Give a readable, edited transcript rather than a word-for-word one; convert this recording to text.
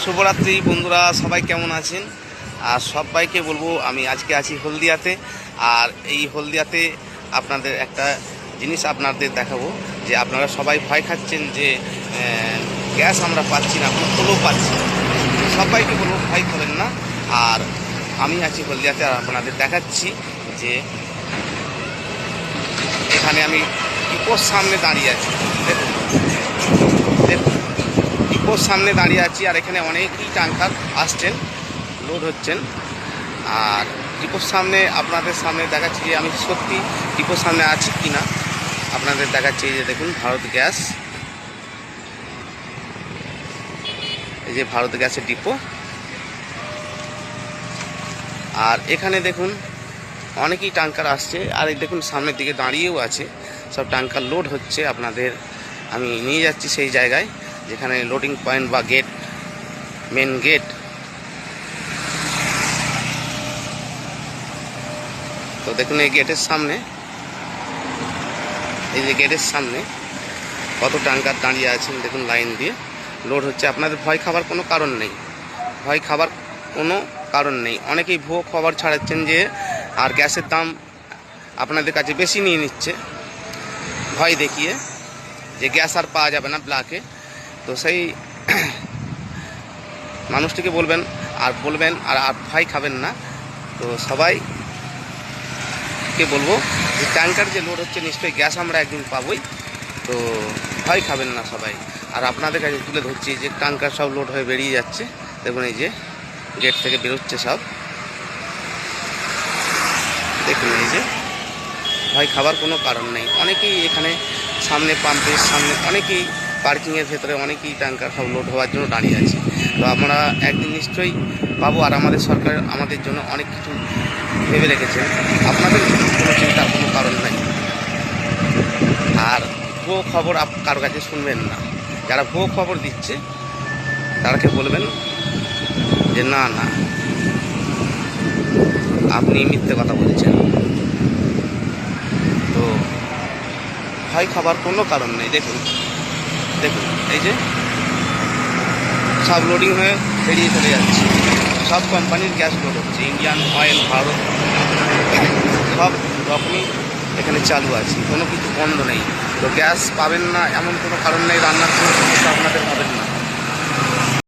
শুভরাত্রি বন্ধুরা, সবাই কেমন আছেন? আর সবাইকে বলবো আমি আজকে আছি হলদিয়াতে। আর এই হলদিয়াতে আপনাদের একটা জিনিস আপনাদের দেখাবো, যে আপনারা সবাই ভয় খাচ্ছেন যে গ্যাস আমরা পাচ্ছি না, ফুলও পাচ্ছি না। সবাইকে বলবো ভয় খাবেন না। আর আমি আছি হলদিয়াতে, আর আপনাদের দেখাচ্ছি যে এখানে আমি ডিপোর সামনে দাঁড়িয়ে আছি। দেখুন দেখুন ডিপোর সামনে দাঁড়িয়ে আছি, আর এখানে অনেকই ট্যাঙ্কার আসছেন, লোড হচ্ছেন। আর ডিপোর সামনে আপনাদের সামনে দেখাচ্ছি যে আমি সত্যি ডিপোর সামনে আছি কি না আপনাদের দেখাচ্ছি। যে দেখুন ভারত গ্যাস, এই যে ভারত গ্যাসের ডিপো। আর এখানে দেখুন অনেকই ট্যাঙ্কার আসছে, আর এই দেখুন সামনের দিকে দাঁড়িয়েও আছে, সব ট্যাঙ্কার লোড হচ্ছে। আপনাদের আমি নিয়ে যাচ্ছি সেই জায়গায় যেখানে লোডিং পয়েন্ট বা গেট, মেন গেট। তো দেখুন এই গেটের সামনে, এই যে গেটের সামনে কত ট্যাঙ্কার দাঁড়িয়ে আছেন, দেখুন লাইন দিয়ে লোড হচ্ছে। আপনাদের ভয় খাবার কোনো কারণ নেই, ভয় খাবার কোনো কারণ নেই। অনেকেই ভুয়ো খবর ছাড়াচ্ছেন যে আর গ্যাসের দাম আপনাদের কাছে বেশি নিয়ে নিচ্ছে ভয় দেখিয়ে, যে গ্যাস আর পাওয়া যাবে না ব্ল্যাকে। তো সেই মানুষটিকে বলবেন আর ভয় খাবেন না। তো সবাইকে বলবো যে ট্যাঙ্কার যে লোড হচ্ছে নিশ্চয়ই গ্যাস আমরা একদিন পাবোই। তো ভয় খাবেন না সবাই। আর আপনাদের কাছে তুলে ধরছি যে ট্যাঙ্কার সব লোড হয়ে বেরিয়ে যাচ্ছে। দেখুন এই যে গেট থেকে বেরোচ্ছে সব, দেখুন এই যে ভয় খাবার কোনো কারণ নেই। অনেকেই এখানে সামনে পাম্পের সামনে, অনেকেই পার্কিংয়ের ভেতরে অনেকেই ট্যাঙ্কার সব লোড হওয়ার জন্য দাঁড়িয়ে আছে। তো আমরা একদিন নিশ্চয়ই পাবো। আর আমাদের সরকার আমাদের জন্য অনেক কিছু ভেবে রেখেছে, আপনাদের কোনো চিন্তার কোনো কারণ নেই। আর ভুয়ো খবর কারো কাছে শুনবেন না। যারা ভুয়ো খবর দিচ্ছে তাদেরকে বলবেন যে না না, আপনি মিথ্যে কথা বলছেন। তো ভয় খাবার কোনো কারণ নেই। দেখুন দেখুন এই যে সব লোডিং হয়ে বেরিয়ে চলে যাচ্ছে, সব কোম্পানির গ্যাস লোড হচ্ছে, ইন্ডিয়ান অয়েল, ভারত, সব রকমই এখানে চালু আছে, কোনো কিছু বন্ধ নেই। তো গ্যাস পাবেন না এমন কোনো কারণ নেই, রান্নার কোনো সমস্যা আপনাদের পাবেন না।